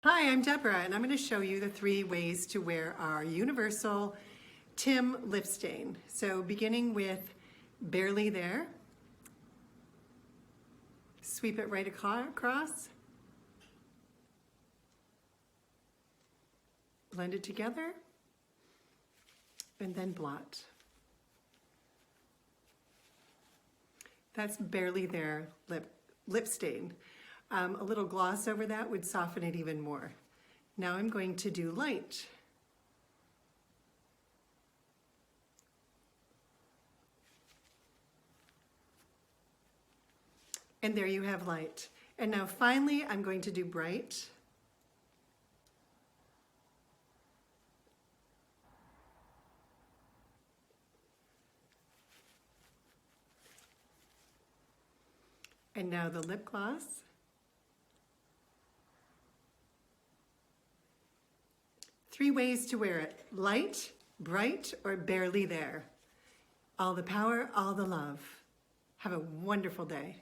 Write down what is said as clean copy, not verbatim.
Hi, I'm Deborah, and I'm going to show you the 3 ways to wear our universal Tim lip stain. So beginning with Barely There, sweep it right across, blend it together, and then blot. That's Barely There lip stain. A little gloss over that would soften it even more. Now I'm going to do light. And there you have light. And now finally I'm going to do bright. And now the lip gloss. Three ways to wear it: light, bright, or barely there. All the power, all the love. Have a wonderful day.